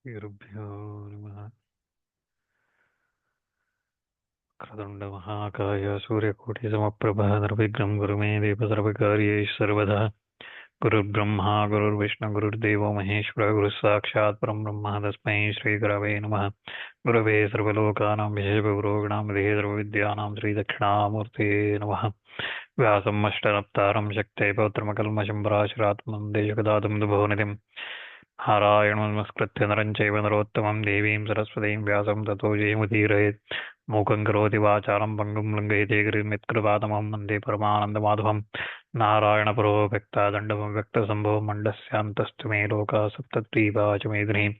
श्रीगुरुभ्यो नमः। क्रतुण्डमहाकाय सूर्यकोटिसमप्रभः निर्विघ्नं कुरु मे देव सर्वकार्येषु सर्वदा। गुरुर्ब्रह्मा गुरुर्विष्णु गुरुर्देवो महेश्वरः गुरुः साक्षात् परं ब्रह्म तस्मै श्रीगुरवे नमः। गुरवे सर्वलोकानां विशेषगुरोगणां विधे सर्वविद्यानां श्रीदक्षिणामूर्ते नमः। व्यासम् अष्टनप्तारं शक्ते पौत्रमकल्मषं पराशरात्मं देशकदातं दुभोनिधिं नारायणं नमस्कृत्य नरं चैव नरोत्तमं देवीं सरस्वतीं व्यासं ततो जयमुदीरयेत्। मूकं करोति वाचालं पङ्गुं लङ्घयते गिरिमित्कृपातमं वन्दे परमानन्दमाधवं। नारायणपरो व्यक्तादण्डं व्यक्तसम्भवं मण्डस्यान्तस्तु मे लोकाः सप्तद्वीपाचमेधिनीं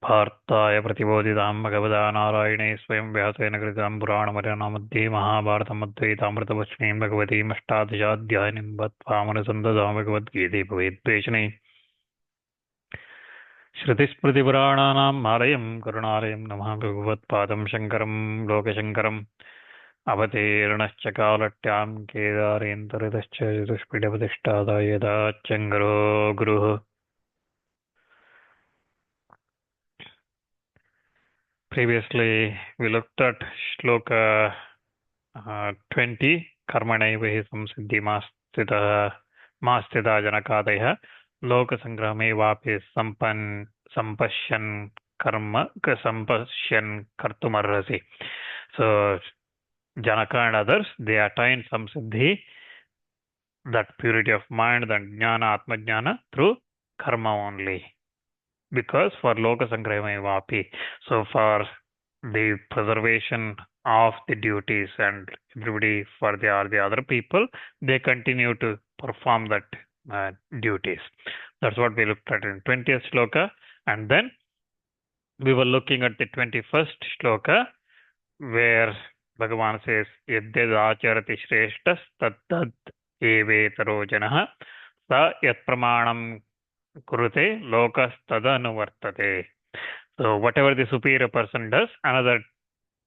पार्थाय प्रतिबोधितां भगवता नारायणे स्वयं व्यासेन कृतां पुराणमर्यानामध्ये महाभारतम् अद्वैतामृतवर्षिणीं भगवतीम् अष्टादशाध्यायिनीं वत्वामनुसन्दधां भगवद्गीते भवेद्वेषणे श्रुतिस्मृतिपुराणानाम् आलयं करुणालयं नमः भगवत्पादं शङ्करं लोकशङ्करम् अवतीर्णश्च कालट्यां केदारेन्दरितश्च चतुष्पीठप्रतिष्ठादाय यदाच्चङ्गरो गुरुः। Previously we looked at Shloka 20, कर्मणैव हि संसिद्धि मास्थिता जनकादयः लोकसङ्ग्रहमे वापि सम्पश्यन् कर्तुमर्हसि. So Janaka and others, they attain samsiddhi, that purity of mind, that jnana, atma jnana, through karma only. Because for loka sangrahame vapi, so for the preservation of the duties and everybody for the other people, they continue to perform that duties. That's what we looked at in 20th shloka. And then we were looking at the 21st shloka, where Bhagavan says, Yadyad acharati shreshtas tattad evetaro janah sa yat pramanam kurute lokas tadanuvartate. So whatever the superior person does, another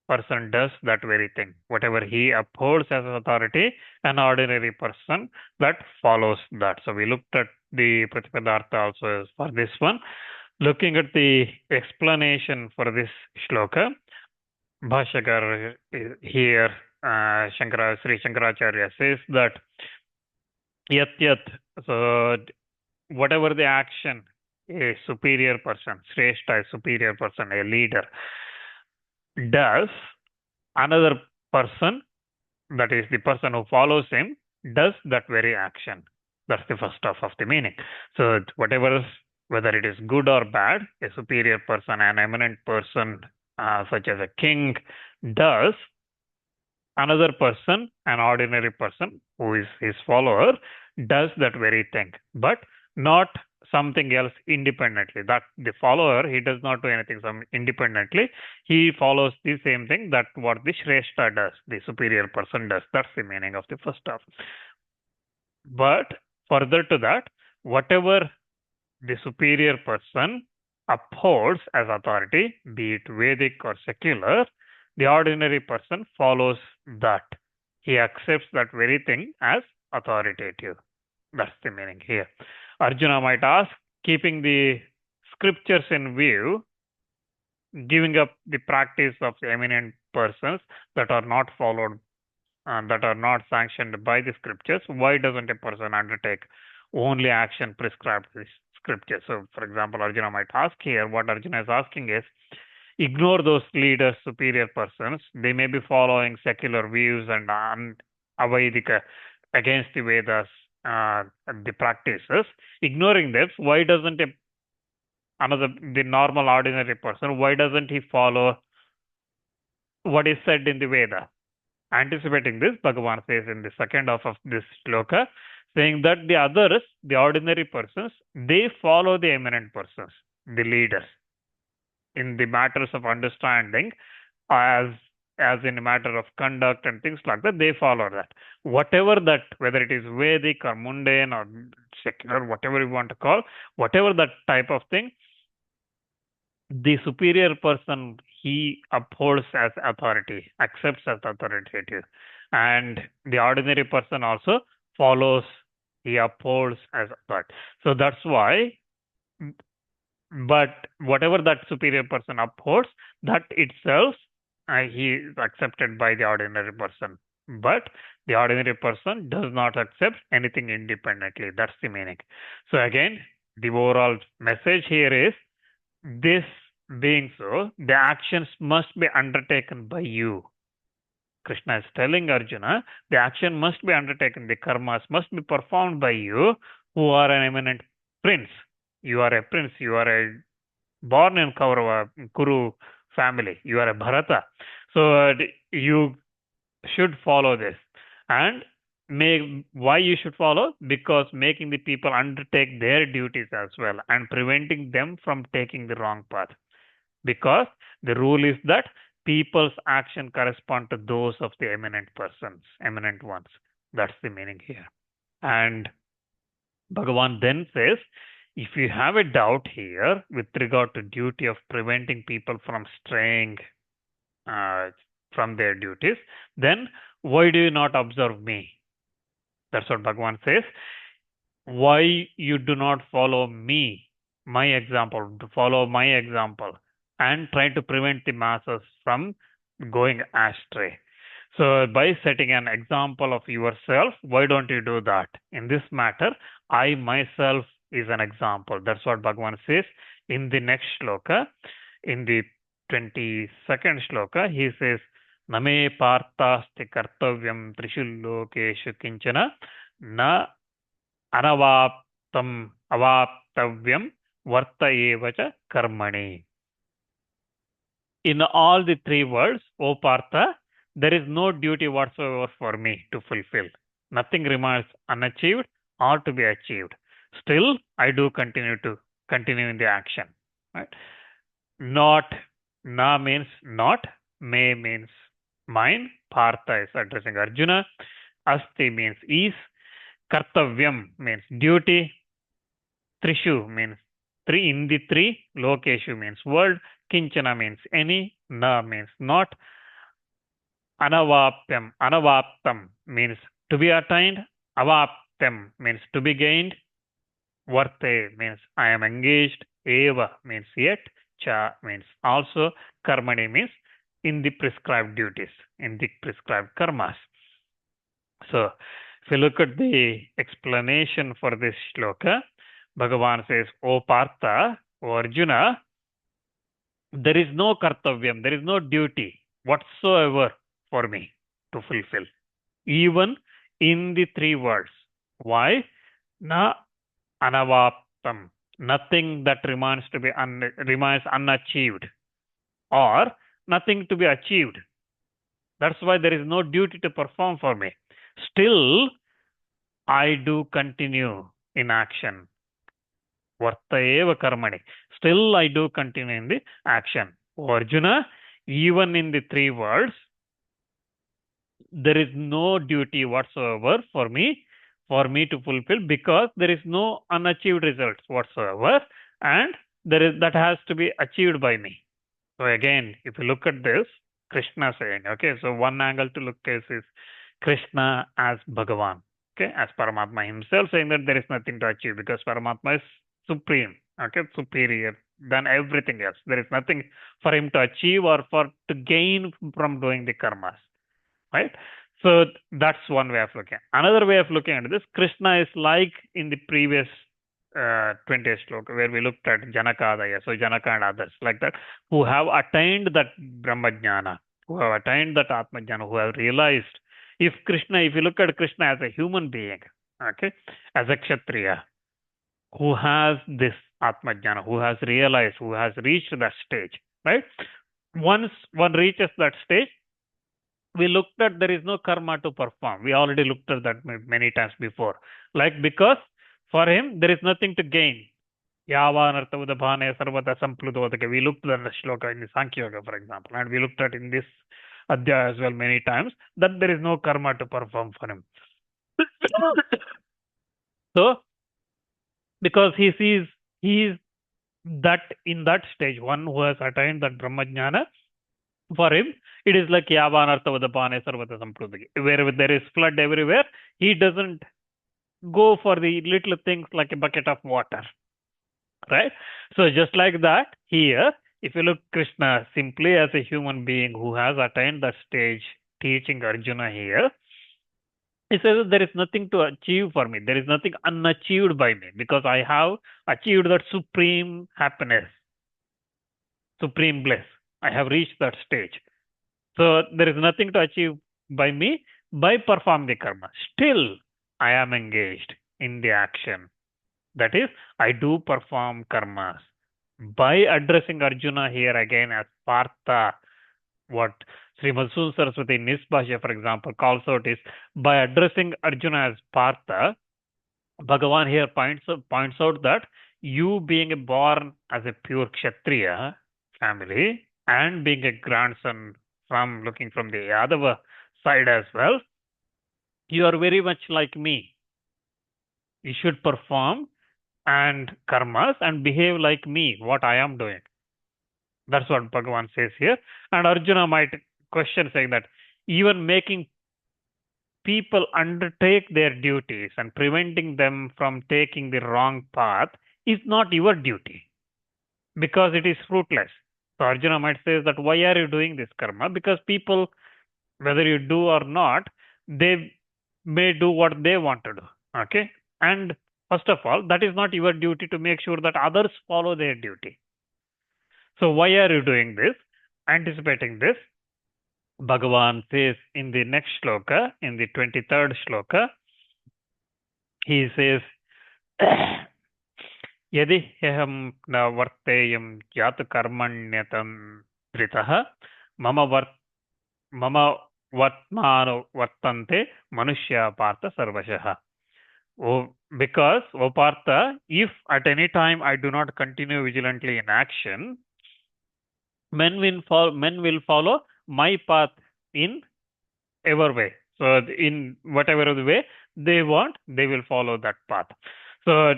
person does that very thing. Whatever he upholds as authority, an ordinary person that follows that. So we looked at the Pratipadartha also for this one. Looking at the explanation for this shloka, Bhashyakar here, Sri Shankaracharya says that yat, so whatever the action a superior person, Shrestha, a superior person, a leader, does, another person, that is the person who follows him, does that very action. That's the first half of the meaning. So whatever, whether it is good or bad, a superior person, an eminent person, such as a king, does, another person, an ordinary person who is his follower, does that very thing, but not something else independently. That the follower, he does not do anything independently. He follows the same thing that what the Shrestha does, the superior person does. That's the meaning of the first half. But further to that, whatever the superior person upholds as authority, be it Vedic or secular, the ordinary person follows that. He accepts that very thing as authoritative. That's the meaning here. Arjuna might ask, keeping the scriptures in view, giving up the practice of eminent persons that are not followed, that are not sanctioned by the scriptures, why doesn't a person undertake only action prescribed in the scripture? So, for example, Arjuna might ask here, what Arjuna is asking is, ignore those leaders, superior persons. They may be following secular views and avaidika, against the Vedas, the practices. Ignoring this, why doesn't the normal ordinary person, why doesn't he follow what is said in the Veda? Anticipating this, Bhagavan says in the second half of this shloka, saying that the others, the ordinary persons, they follow the eminent persons, the leaders, in the matters of understanding, as in a matter of conduct and things like that, they follow that. Whatever that, whether it is Vedic or mundane or secular, whatever you want to call, whatever that type of thing, the superior person, he upholds as authority, accepts as authoritative. And the ordinary person also follows, he upholds as authority. So that's why But whatever that superior person upholds, that itself he is accepted by the ordinary person. But the ordinary person does not accept anything independently. That's the meaning. So again, the overall message here is this being so, the actions must be undertaken by you. Krishna is telling Arjuna, the action must be undertaken, the karmas must be performed by you who are an eminent prince. You are a prince, you are a born in Kaurava, Kuru family, you are a Bharata. So you should follow this. And why you should follow? Because making the people undertake their duties as well and preventing them from taking the wrong path. Because the rule is that people's action correspond to those of the eminent persons, eminent ones. That's the meaning here. And Bhagavan then says, if you have a doubt here with regard to duty of preventing people from straying from their duties, then why do you not observe me? That's what Bhagavan says. Why you do not follow me, my example, to follow my example and try to prevent the masses from going astray. So by setting an example of yourself, why don't you do that? In this matter, I myself is an example. That's what Bhagavan says in the next shloka. In the 22nd shloka, he says, Name partasti kartavyam trishu lokeshu kinchana na anavaptam avaptavyam varta evacha karmani. In all the three words, O Partha, there is no duty whatsoever for me to fulfill. Nothing remains unachieved or to be achieved. Still, I do continue in the action. Right? Not, na means not, me means mine, Partha is addressing Arjuna, asti means is, kartavyam means duty, trishu means three, in the three, lokeshu means world, kinchana means any, na means not, anavaptam means to be attained, avaptam means to be gained, varte means I am engaged, eva means yet, cha means also, karmani means in the prescribed duties, in the prescribed karmas. So, if you look at the explanation for this shloka, Bhagavan says, O Partha, O Arjuna, there is no kartavyam, there is no duty whatsoever for me to fulfill, even in the three words. Why? Na anavaptam, nothing that remains unachieved, or nothing to be achieved. That's why there is no duty to perform for me. Still, I do continue in action. Vartaeva karmani. Still, I do continue in the action. Arjuna, even in the three words, there is no duty whatsoever for me to fulfill, because there is no unachieved results whatsoever, and that has to be achieved by me. So again, if you look at this, Krishna saying, okay, so one angle to look at is Krishna as Bhagavan, okay, as Paramatma himself, saying that there is nothing to achieve because Paramatma is supreme, okay, superior than everything else. There is nothing for him to achieve or to gain from doing the karmas, right? So that's one way of looking. Another way of looking at this, Krishna is like in the previous 20th shloka, where we looked at Janakadaya, so Janaka and others like that, who have attained that Brahmajnana, who have attained that Atmajnana, who have realized. If you look at Krishna as a human being, okay, as a Kshatriya, who has this Atmajnana, who has realized, who has reached that stage, right? Once one reaches that stage, we looked at there is no karma to perform. We already looked at that many times before. Like, because for him, there is nothing to gain. Yavanartavadabhane sarvata sampludodake. We looked at the shloka in the Sankhya Yoga, for example, and we looked at in this Adhyaya as well many times, that there is no karma to perform for him. So, because he sees he is that in that stage, one who has attained that Brahmajnana, for him, it is like Yavanartavadapane Sarvata Samprudagi. Where there is flood everywhere, he doesn't go for the little things like a bucket of water. Right? So just like that, here, if you look Krishna simply as a human being who has attained that stage, teaching Arjuna here, he says there is nothing to achieve for me. There is nothing unachieved by me because I have achieved that supreme happiness, supreme bliss. I have reached that stage. So there is nothing to achieve by me by performing the karma. Still, I am engaged in the action. That is, I do perform karmas. By addressing Arjuna here again as Partha, what Srimad Saraswati in his Bhashya, for example, calls out is by addressing Arjuna as Partha, Bhagavan here points out that you being born as a pure Kshatriya family and being a grandson from looking from the Yadava side as well, you are very much like me. You should perform and karmas and behave like me, what I am doing. That's what Bhagavan says here. And Arjuna might question saying that even making people undertake their duties and preventing them from taking the wrong path is not your duty because it is fruitless. So Arjuna might say that why are you doing this karma? Because people, whether you do or not, they may do what they want to do. Okay? And first of all, that is not your duty to make sure that others follow their duty. So why are you doing this? Anticipating this, Bhagavan says in the next shloka, in the 23rd shloka, he says, यदि ह्यहं न वर्तेयं जातु कर्मण्यतं धृतः मम वर्त्मानो वर्तन्ते मनुष्या पार्थ सर्वशः. Oh, because, O Partha, if at any time I do not continue vigilantly in action, men will follow my path in ever way. So in whatever the way they want, they will follow that path. So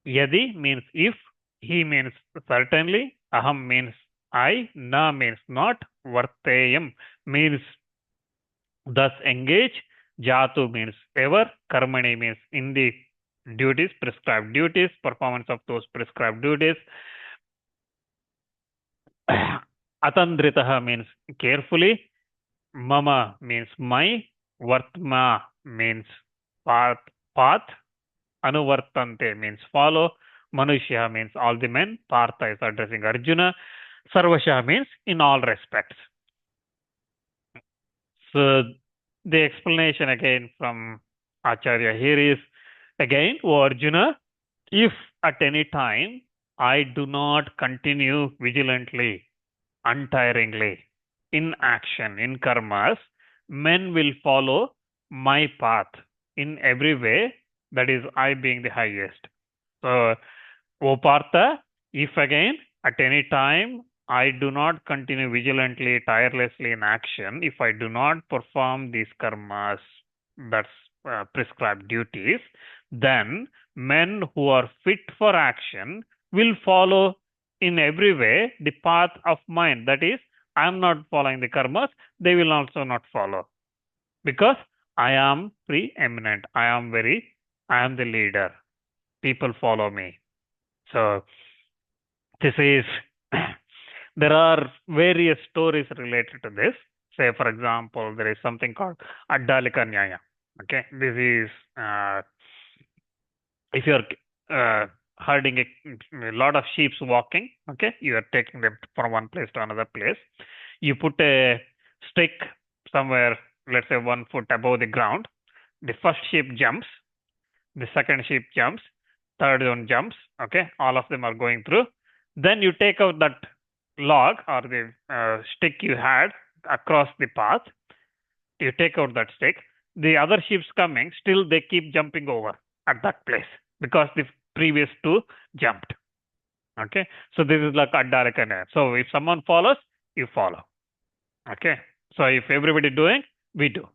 yadi means if, he means certainly, aham means I, na means not, varteyam means thus engage, jatu means ever, karmani means in the duties, prescribed duties, performance of those prescribed duties. Atandritaha means carefully, mama means my, vartma means path, anuvartante means follow, manushya means all the men, partha is addressing Arjuna, sarvasha means in all respects. So the explanation again from Acharya here is again, O Arjuna, if at any time I do not continue vigilantly, untiringly in action, in karmas, men will follow my path in every way, that is, I being the highest. So, O Partha, if again at any time I do not continue vigilantly, tirelessly in action, if I do not perform these karmas, that's prescribed duties, then men who are fit for action will follow in every way the path of mine. That is, I am not following the karmas, they will also not follow. Because I am preeminent. I am the leader. People follow me. So this is, there are various stories related to this. Say, for example, there is something called Addalika Nyaya. Okay, this is, if you're herding a lot of sheep walking, okay, you are taking them from one place to another place. You put a stick somewhere, let's say 1 foot above the ground. The first sheep jumps, the second sheep jumps, third one jumps, okay, all of them are going through. Then you take out that log or the stick you had across the path, you take out that stick, the other sheep's coming, still they keep jumping over at that place because the previous two jumped. Okay, so this is like Addalika. So if someone follows, you follow. Okay, so if everybody doing, we do.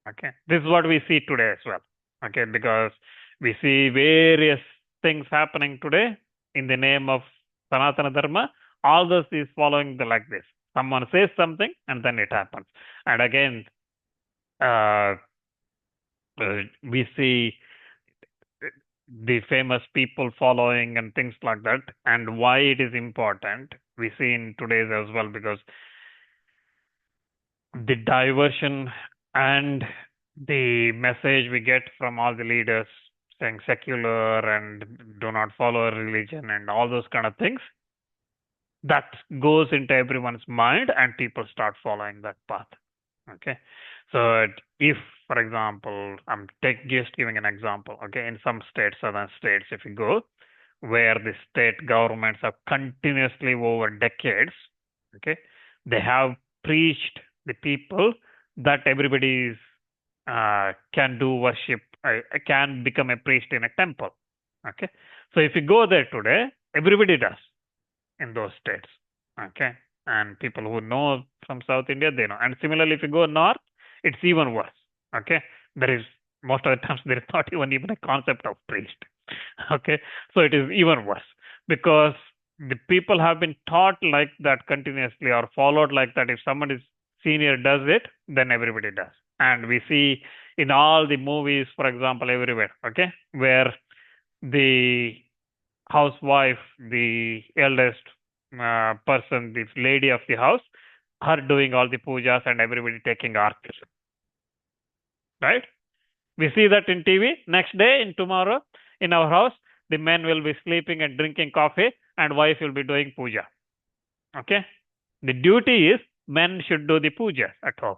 Okay, this is what we see today as well. Okay, because we see various things happening today in the name of Sanatana Dharma. All this is following like this. Someone says something and then it happens. And again, we see the famous people following and things like that, and why it is important, we see in today's as well, because the diversion and the message we get from all the leaders saying secular and do not follow religion and all those kind of things, that goes into everyone's mind and people start following that path. Okay. So if, for example, I'm just giving an example, okay, in some states, southern states, if you go, where the state governments have continuously over decades, okay, they have preached the people that everybody is, can do worship, can become a priest in a temple. Okay. So if you go there today, everybody does in those states. Okay. And people who know from South India, they know. And similarly, if you go north, it's even worse. Okay. There is, most of the times, there is not even a concept of priest. Okay. So it is even worse because the people have been taught like that continuously or followed like that. If someone is senior does it, then everybody does. And we see in all the movies, for example, everywhere, okay, where the housewife, the eldest person, the lady of the house, her doing all the pujas and everybody taking arti. Right? We see that in TV. Next day, in tomorrow, in our house, the men will be sleeping and drinking coffee, and wife will be doing puja. Okay? The duty is men should do the puja at home.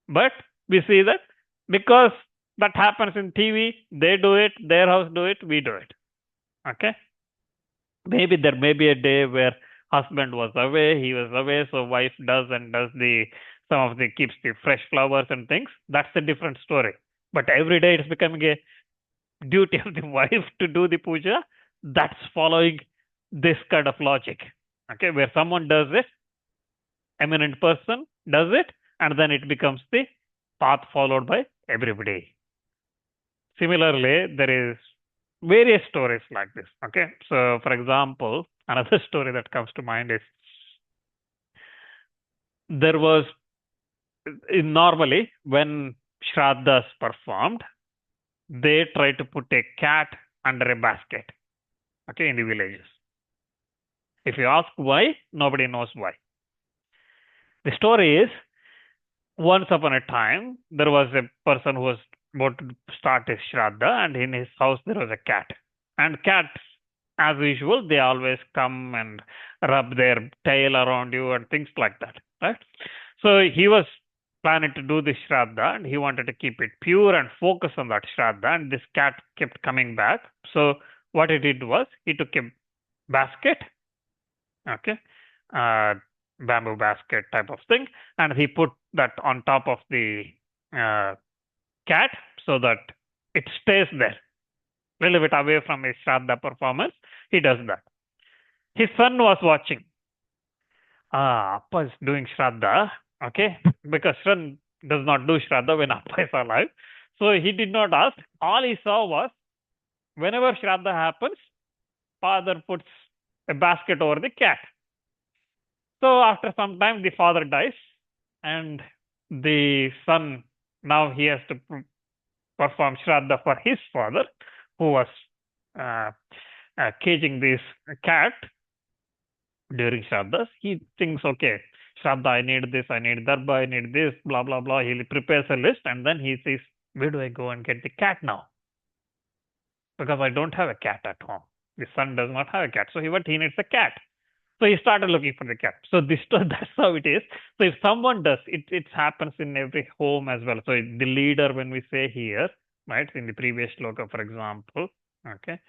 But we see that because that happens in TV, they do it, their house do it, we do it. Okay? Maybe there may be a day where husband was away, he was away, so wife does the some of the keeps the fresh flowers and things. That's a different story. But every day it's becoming a duty of the wife to do the puja. That's following this kind of logic. Okay, where someone does it, eminent person does it, and then it becomes the path followed by everybody. Similarly, there is various stories like this. Okay, so for example, another story that comes to mind is there was normally when Shraddhas performed, they try to put a cat under a basket, okay, in the villages. If you ask why, nobody knows why. The story is once upon a time, there was a person who was about to start his Shraddha, and in his house there was a cat. And cats, as usual, they always come and rub their tail around you and things like that, right? So he was planning to do this Shraddha and he wanted to keep it pure and focus on that Shraddha, and this cat kept coming back. So what he did was he took a basket, okay, bamboo basket type of thing, and he put that on top of the cat so that it stays there, a little bit away from his Shraddha performance. He does that. His son was watching. Appa is doing Shraddha, okay, because son does not do Shraddha when Appa is alive. So he did not ask. All he saw was whenever Shraddha happens, father puts a basket over the cat. So after some time, the father dies, and the son, now he has to perform Shraddha for his father, who was caging this cat during Shraddhas. He thinks, okay, Shraddha, I need this, I need Darba, I need this, blah, blah, blah. He prepares a list, and then he says, where do I go and get the cat now? Because I don't have a cat at home. The son does not have a cat. So he needs a cat. So he started looking for the cat. So that's how it is. So if someone does, it happens in every home as well. So the leader, when we say here, right, in the previous Shloka, for example, okay,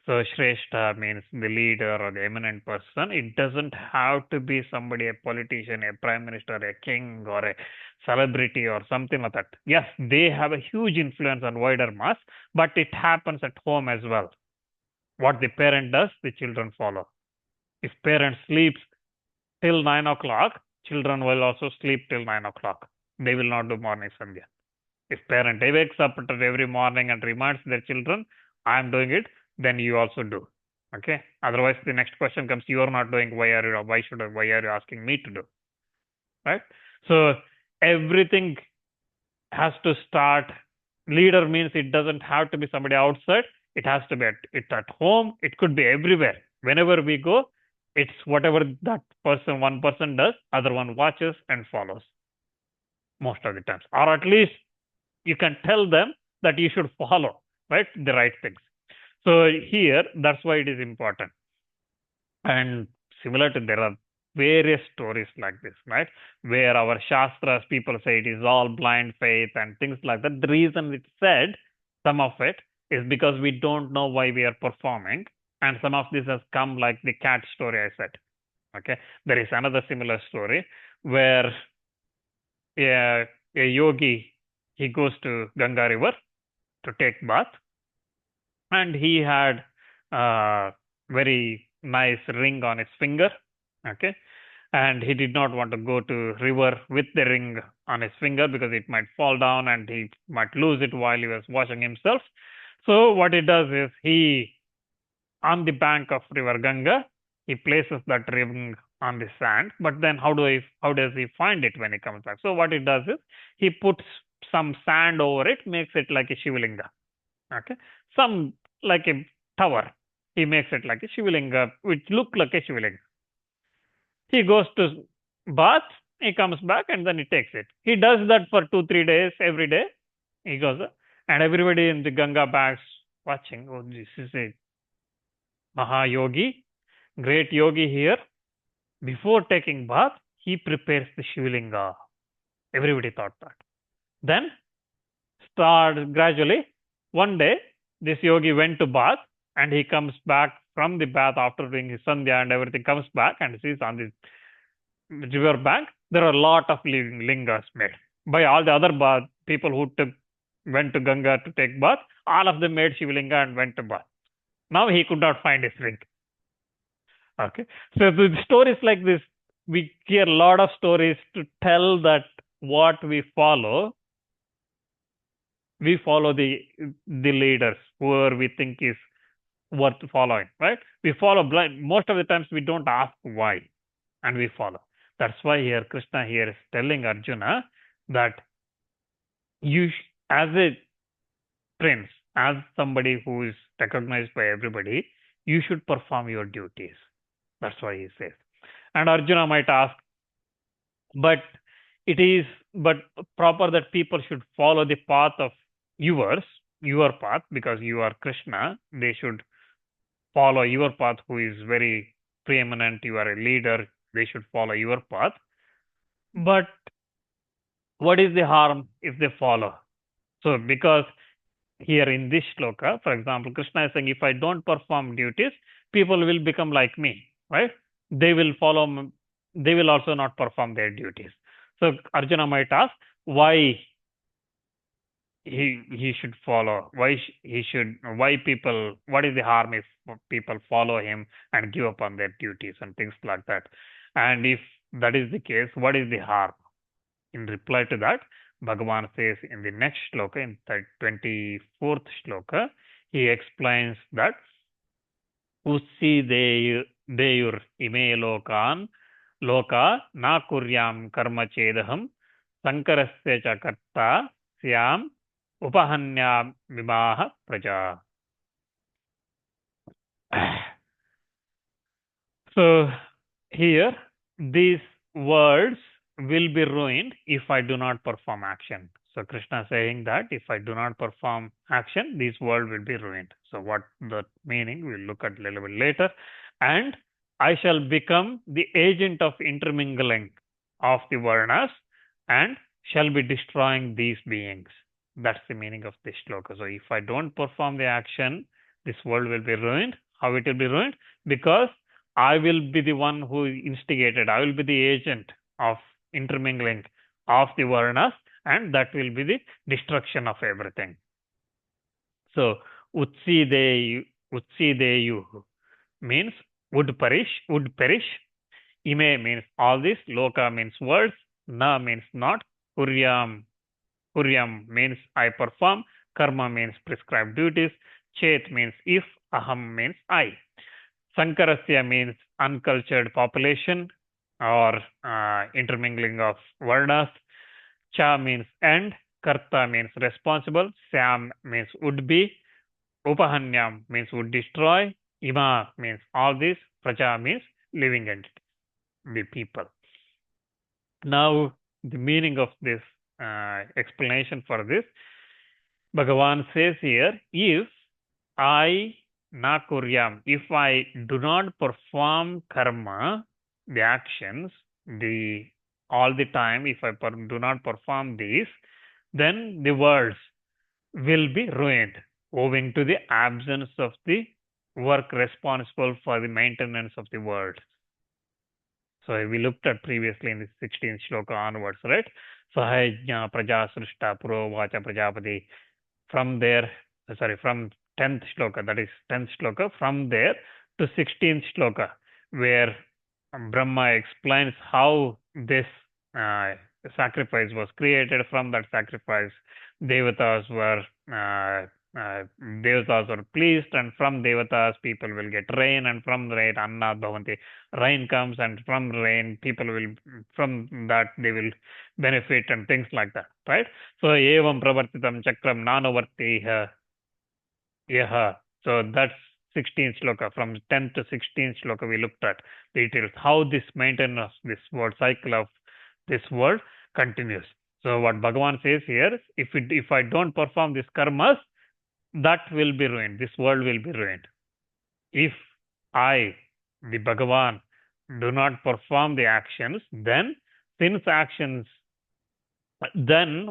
so Shrestha means the leader or the eminent person. It doesn't have to be somebody, a politician, a prime minister, a king, or a celebrity or something like that. Yes, they have a huge influence on wider mass, but it happens at home as well. What the parent does, the children follow. If parent sleeps till 9 o'clock, children will also sleep till 9 o'clock. They will not do morning sandhya. If parent wakes up every morning and reminds their children, I am doing it, then you also do. Okay. Otherwise, the next question comes: you are not doing. Why are you asking me to do? Right. So everything has to start. Leader means it doesn't have to be somebody outside. It has to be at home. It could be everywhere. Whenever we go, it's whatever that one person does, other one watches and follows most of the times. Or at least you can tell them that you should follow, right, the right things. So here, that's why it is important. And similar to, there are various stories like this, right? Where our Shastras, people say it is all blind faith and things like that. The reason it's said, some of it, is because we don't know why we are performing. And some of this has come like the cat story I said. Okay. There is another similar story where a yogi, he goes to Ganga River to take bath, and he had a very nice ring on his finger. Okay. And he did not want to go to river with the ring on his finger because it might fall down and he might lose it while he was washing himself. So what he does is, he, on the bank of river Ganga, he places that ring on the sand. But then how does he find it when he comes back? So what he does is, he puts some sand over it, makes it like a Shivalinga. Okay. Some like a tower. He makes it like a Shivalinga, which look like a Shivalinga. He goes to bath, he comes back, and then he takes it. He does that for 2-3 days, every day. He goes, and everybody in the Ganga banks watching. Oh, this is a Mahayogi, great yogi here. Before taking bath, he prepares the Shivalinga. Everybody thought that. Then, gradually, one day, this yogi went to bath, and he comes back from the bath after doing his sandhya and everything, comes back and sees on the river bank, there are a lot of lingas made by all the other people who went to Ganga to take bath. All of them made Shivalinga and went to bath. Now he could not find his ring. Okay. So the stories like this, we hear a lot of stories to tell that what we follow the leaders, whoever we think is worth following, right? We follow blind. Most of the times we don't ask why, and we follow. That's why here Krishna here is telling Arjuna that you, as a prince, as somebody who is recognized by everybody, you should perform your duties. That's why he says. And Arjuna might ask, but it is proper that people should follow the path of your path, because you are Krishna. They should follow your path, who is very preeminent. You are a leader. They should follow your path. But what is the harm if they follow? So because here in this shloka, for example, Krishna is saying, if I don't perform duties, people will become like me, right? They will follow, they will also not perform their duties. So Arjuna might ask why he should follow, why people, what is the harm if people follow him and give up on their duties and things like that? And if that is the case, what is the harm? In reply to that, Bhagavan says in the next shloka, in the 24th shloka, he explains that Ussi deyur ime loka na kuryam karma chedaham sankarasya cha karta syam upahanya vimaha praja. So here, these words will be ruined if I do not perform action. So Krishna is saying that if I do not perform action, this world will be ruined. So what the meaning, we'll look at a little bit later. And I shall become the agent of intermingling of the Varnas and shall be destroying these beings. That's the meaning of this shloka. So if I don't perform the action, this world will be ruined. How it will be ruined? Because I will be the one who instigated. I will be the agent of intermingling of the Varnas, and that will be the destruction of everything. So Utsi deyu means would perish. Ime means all this. Loka means words. Na means not. Kuryam means I perform. Karma means prescribed duties. Chet means if. Aham means I. Sankarasya means uncultured population or intermingling of Varnas. Cha means end. Karta means responsible. Syam means would be. Upahanyam means would destroy. Ima means all this. Praja means living entity, the people. Now, the meaning of this explanation for this, Bhagavan says here, if I na kuryam, if I do not perform karma, the actions, the all the time, if I do not perform these, then the worlds will be ruined owing to the absence of the work responsible for the maintenance of the world. So we looked at previously in the 16th shloka onwards, right? Sahajna praja srishta puro vacha prajapati. From there, from 10th shloka, that is 10th shloka, from there to 16th shloka, where Brahma explains how this sacrifice was created. From that sacrifice, devatas were pleased, and from devatas people will get rain, and from rain anna bhavanti, rain comes, and from rain people will, from that they will benefit, and things like that, right? So evam pravartitam chakram nanovartiha yaha. So that's 16th shloka. From 10th to 16th shloka we looked at details how this maintenance, this world cycle of this world continues. So what Bhagavan says here, if I don't perform these karmas, that will be ruined. This world will be ruined. If I, the Bhagavan, do not perform the actions, then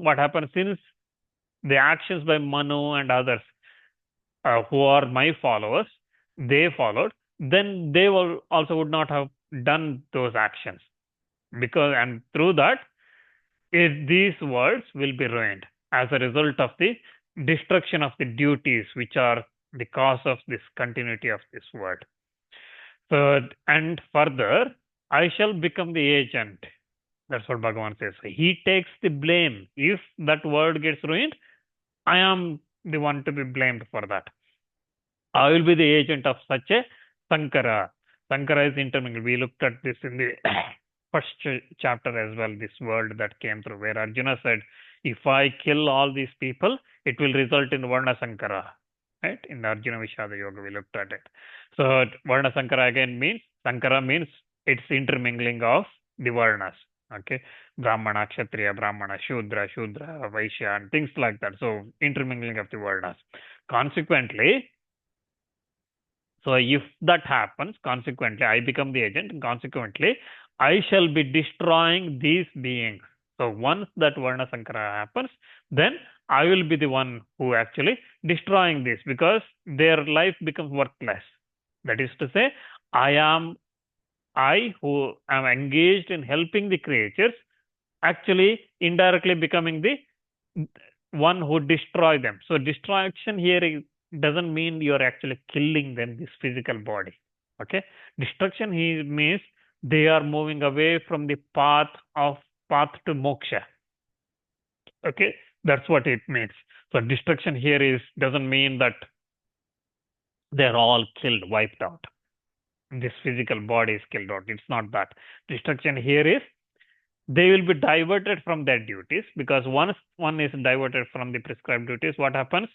what happens, since the actions by Manu and others who are my followers, they followed, then they will also would not have done those actions, because and through that these worlds will be ruined as a result of the destruction of the duties which are the cause of this continuity of this world. So, and further, I shall become the agent. That's what Bhagavan says. He takes the blame. If that world gets ruined, I am the one to be blamed for that. I will be the agent of such a Shankara. Shankara is intermingled. We looked at this in the first chapter as well, this world that came through, where Arjuna said, if I kill all these people, it will result in Varna Shankara. Right? In the Arjuna Vishada Yoga, we looked at it. So Varna Shankara again means, Shankara means it's intermingling of the Varnas. Okay, Brahmana, Kshatriya, Brahmana, Shudra, Vaishya, and things like that. So intermingling of the Varnas. Consequently, so if that happens, consequently, I become the agent, and consequently, I shall be destroying these beings. So once that Varna Sankara happens, then I will be the one who actually destroying this, because their life becomes worthless. That is to say, I who am engaged in helping the creatures, actually indirectly becoming the one who destroy them. So destruction here doesn't mean you're actually killing them, this physical body. Okay, destruction here means they are moving away from the path to moksha. Okay, that's what it means. So destruction here doesn't mean that they're all killed, wiped out. This physical body is killed out. It's not that. Destruction here is they will be diverted from their duties, because once one is diverted from the prescribed duties, what happens?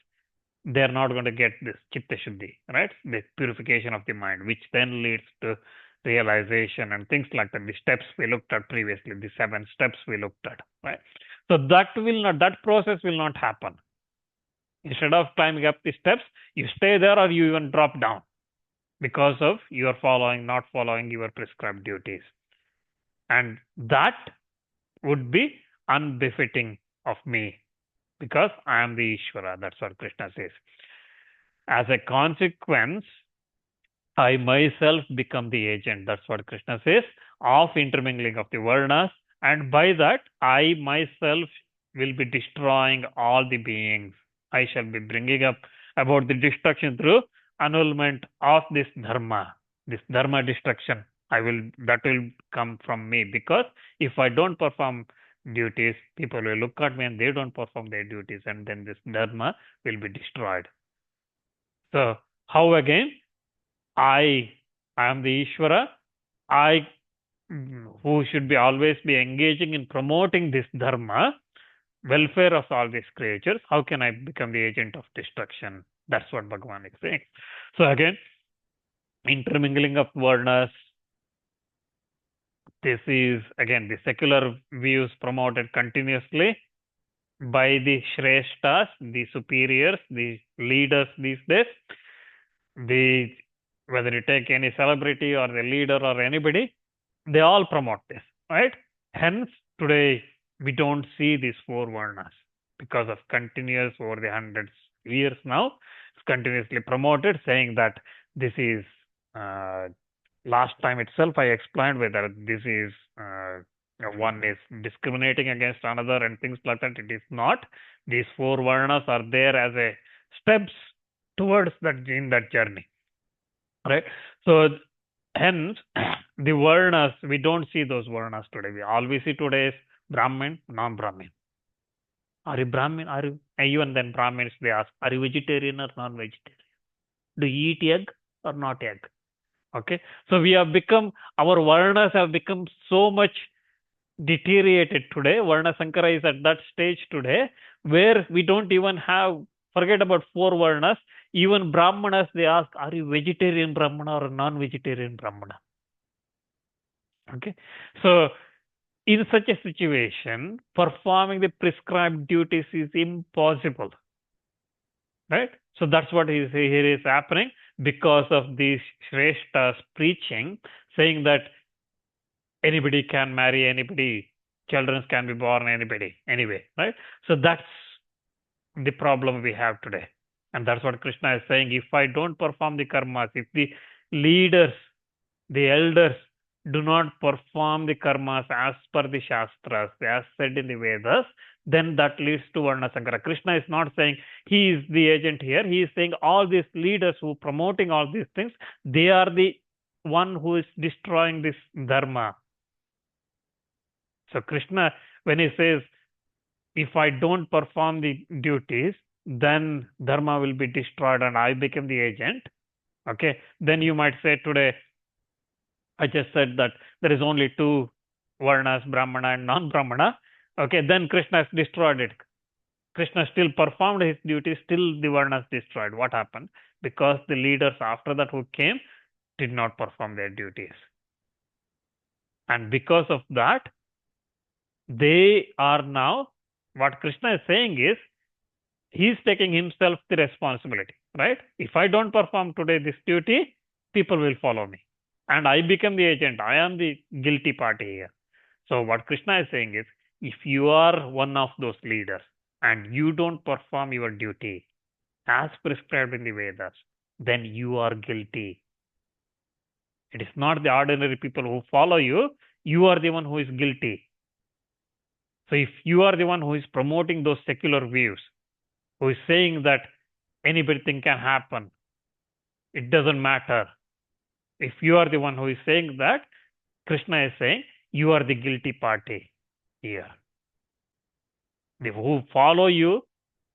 They're not going to get this chitta shuddhi, right? The purification of the mind, which then leads to realization and things like that. The steps we looked at previously, the 7 steps we looked at, right? So that process will not happen. Instead of climbing up the steps, you stay there, or you even drop down because of you are not following your prescribed duties. And that would be unbefitting of me, because I am the Ishvara. That's what Krishna says. As a consequence, I myself become the agent. That's what Krishna says, of intermingling of the Varnas. And by that, I myself will be destroying all the beings. I shall be bringing up about the destruction through annulment of this dharma destruction. That will come from me, because if I don't perform duties, people will look at me and they don't perform their duties, and then this dharma will be destroyed. So how again? I am the Ishvara. Who should be always be engaging in promoting this dharma, welfare of all these creatures. How can I become the agent of destruction? That's what Bhagavan is saying. So again, intermingling of varnas. This is again the secular views promoted continuously by the Shreshtas, the superiors, the leaders these days. The whether you take any celebrity or the leader or anybody, they all promote this, right? Hence, today we don't see these four varnas because of continuous over the hundreds of years now. It's continuously promoted, saying that this is last time itself I explained whether this is one is discriminating against another and things like that. It is not. These four varnas are there as a steps towards that in that journey, right? So hence the varnas, we don't see those varnas today. All we see today is Brahmin, non-Brahmin. Are you Brahmin? Are you? And even then Brahmins, they ask, are you vegetarian or non-vegetarian? Do you eat egg or not egg? Okay. So we have become, our varnas have become so much deteriorated today. Varna Shankara is at that stage today where we don't even have, forget about four varnas, even Brahmanas, they ask, are you vegetarian Brahmana or non-vegetarian Brahmana? Okay. So in such a situation, performing the prescribed duties is impossible. Right? So that's what here is happening because of these Shreshtas preaching, saying that anybody can marry anybody, children can be born anybody, anyway, right? So that's the problem we have today. And that's what Krishna is saying. If I don't perform the karmas, if the leaders, the elders do not perform the karmas as per the Shastras, as said in the Vedas, then that leads to Varna Sankara. Krishna is not saying he is the agent here. He is saying all these leaders who are promoting all these things, they are the one who is destroying this dharma. So Krishna, when he says, if I don't perform the duties, then dharma will be destroyed and I become the agent. Okay, then you might say today, I just said that there is only two varnas, Brahmana and non-Brahmana. Okay, then Krishna has destroyed it. Krishna still performed his duty, still the varnas destroyed. What happened? Because the leaders after that who came did not perform their duties. And because of that, they are now, what Krishna is saying is, he is taking himself the responsibility, right? If I don't perform today this duty, people will follow me. And I become the agent. I am the guilty party here. So what Krishna is saying is, if you are one of those leaders and you don't perform your duty as prescribed in the Vedas, then you are guilty. It is not the ordinary people who follow you. You are the one who is guilty. So if you are the one who is promoting those secular views, who is saying that anything can happen, it doesn't matter. If you are the one who is saying that, Krishna is saying, you are the guilty party here. The who follow you,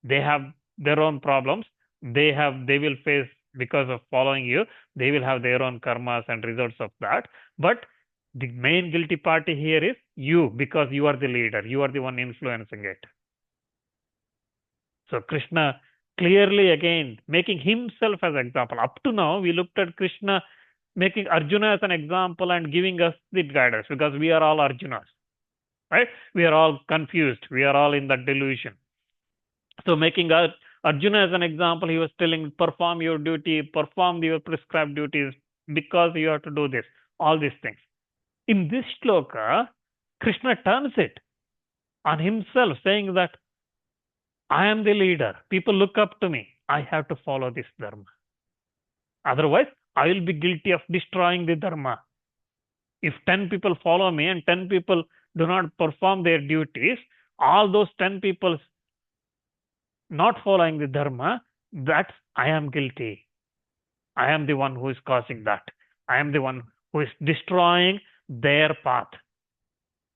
they have their own problems. They will face, because of following you, they will have their own karmas and results of that. But the main guilty party here is you, because you are the leader. You are the one influencing it. So Krishna clearly again making himself as an example. Up to now, we looked at Krishna making Arjuna as an example and giving us the guidance because we are all Arjunas, right? We are all confused. We are all in that delusion. So making Arjuna as an example, he was telling, perform your duty, perform your prescribed duties because you have to do this, all these things. In this shloka, Krishna turns it on himself, saying that I am the leader. People look up to me. I have to follow this dharma. Otherwise, I will be guilty of destroying the dharma. If 10 people follow me and 10 people do not perform their duties, all those 10 people not following the dharma, that's I am guilty. I am the one who is causing that. I am the one who is destroying their path.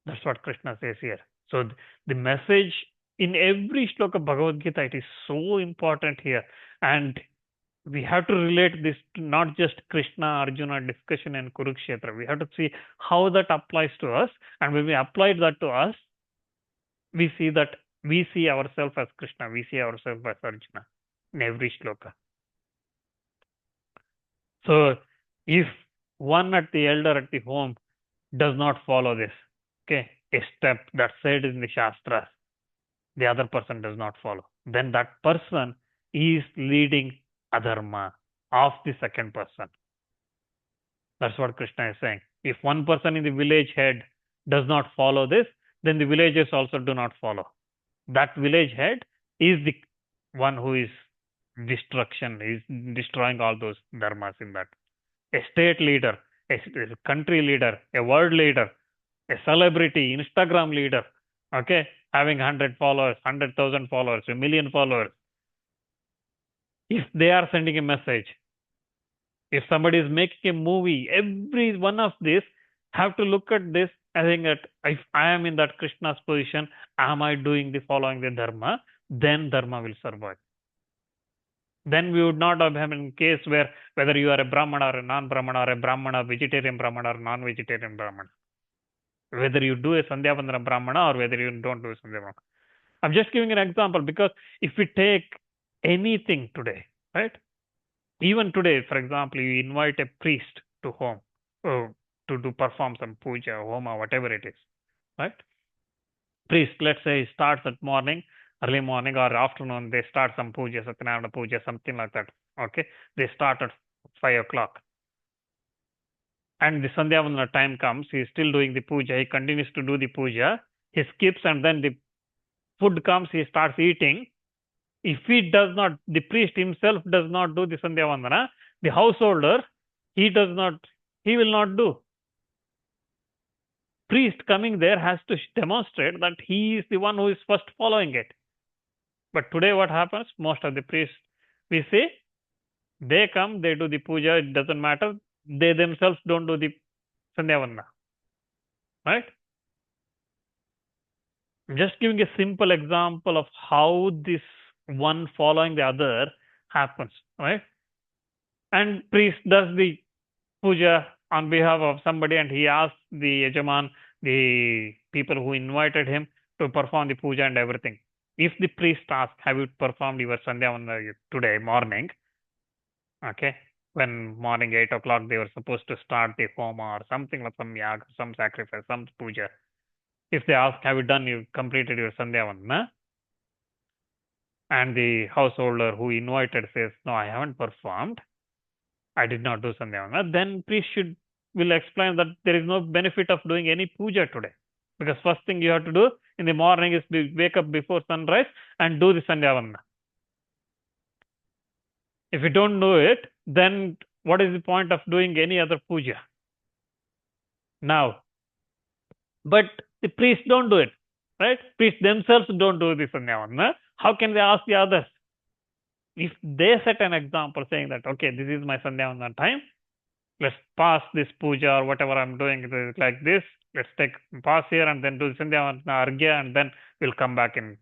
That's what Krishna says here. So the message in every shloka of Bhagavad Gita, it is so important here. And we have to relate this to not just Krishna, Arjuna discussion in Kurukshetra. We have to see how that applies to us. And when we apply that to us, we see that we see ourselves as Krishna, we see ourselves as Arjuna in every shloka. So if one at the elder at the home does not follow this, okay, a step that's said in the Shastras, the other person does not follow, then that person is leading adharma of the second person. That's what Krishna is saying. If one person in the village head does not follow this, then the villagers also do not follow. That village head is the one who is destroying all those dharmas in that. A state leader, a country leader, a world leader, a celebrity, Instagram leader, okay, having 100 followers, 100,000 followers, a million followers. If they are sending a message, if somebody is making a movie, every one of this have to look at this. I think that if I am in that Krishna's position, am I doing the following the dharma? Then dharma will survive. Then we would not have a case where whether you are a Brahmana or a non-Brahmana or a Brahmana, vegetarian Brahmana or non-vegetarian Brahmana. Whether you do a Sandhyavandana Brahmana or whether you don't do a Sandhyavandana. I'm just giving an example because if we take anything today, right? Even today, for example, you invite a priest to home to perform some puja, homa, whatever it is, right? Priest, let's say, starts at morning, early morning or afternoon, they start some puja, Satyanarayana puja, something like that. Okay, they start at 5 o'clock. And the Sandhyavandana time comes, he is still doing the puja, he continues to do the puja, he skips and then the food comes, he starts eating. If he does not, the priest himself does not do the Sandhyavandana, the householder, he will not do. Priest coming there has to demonstrate that he is the one who is first following it. But today what happens? Most of the priests, we see, they come, they do the puja, it doesn't matter. They themselves don't do the Sandhyavandana. Right? I'm just giving a simple example of how this one following the other happens. Right? And priest does the puja on behalf of somebody and he asks the yajaman, the people who invited him, to perform the puja and everything. If the priest asks, have you performed your Sandhyavandana today morning? Okay, when morning 8 o'clock they were supposed to start the homa or something like some yaga, some sacrifice, some puja. If they ask, have you completed your Sandhyavandana? And the householder who invited says, no, I haven't performed, I did not do Sandhyavandana, then priest will explain that there is no benefit of doing any puja today. Because first thing you have to do in the morning is wake up before sunrise and do the Sandhyavandana. If you don't do it, then what is the point of doing any other puja? Now, but the priests don't do it, right? Priests themselves don't do the Sandhyavandana. How can they ask the others? If they set an example saying that, okay, this is my Sandhyavandana time, let's pass this puja or whatever I'm doing like this, let's pass here and then do the Sandhyavandana Argya and then we'll come back in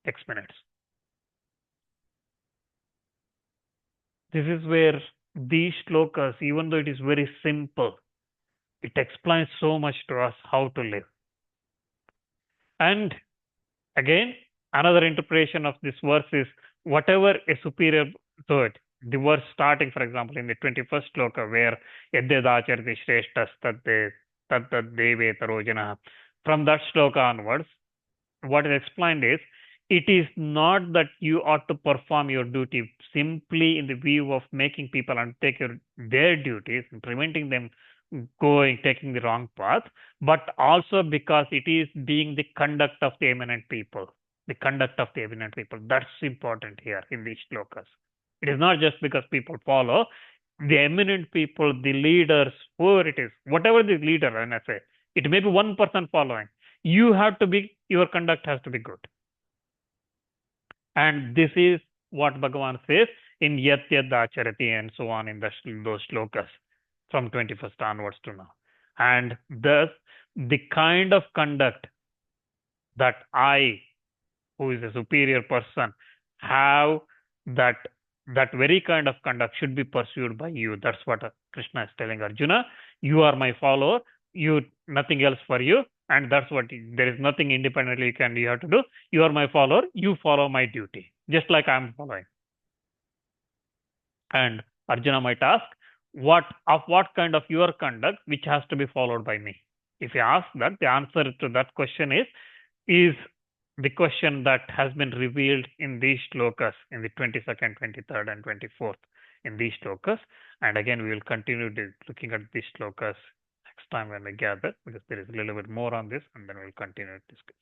X minutes. This is where these shlokas, even though it is very simple, it explains so much to us how to live. And again, another interpretation of this verse is whatever a superior third, the verse starting, for example, in the 21st shloka, where Yadyadacharati Shreshtas Tat Deve Tarojana, from that shloka onwards, what is explained is, it is not that you ought to perform your duty simply in the view of making people undertake their duties and preventing them taking the wrong path, but also because it is being the conduct of the eminent people. The conduct of the eminent people. That's important here in these shlokas. It is not just because people follow. The eminent people, the leaders, whoever it is, whatever the leader, when I say, it may be one person following. Your conduct has to be good. And this is what Bhagavan says in Yat Yad Acharati and so on in those shlokas from 21st onwards to now. And thus, the kind of conduct that I, who is a superior person, have, that very kind of conduct should be pursued by you. That's what Krishna is telling Arjuna. You are my follower. Nothing else for you. And that's what, there is nothing independently you have to do. You are my follower. You follow my duty, just like I'm following. And Arjuna might ask, what kind of your conduct which has to be followed by me? If you ask that, the answer to that question is the question that has been revealed in these shlokas, in the 22nd, 23rd, and 24th, in these shlokas. And again, we will continue looking at these shlokas next time when we gather, because there is a little bit more on this, and then we'll continue to discuss.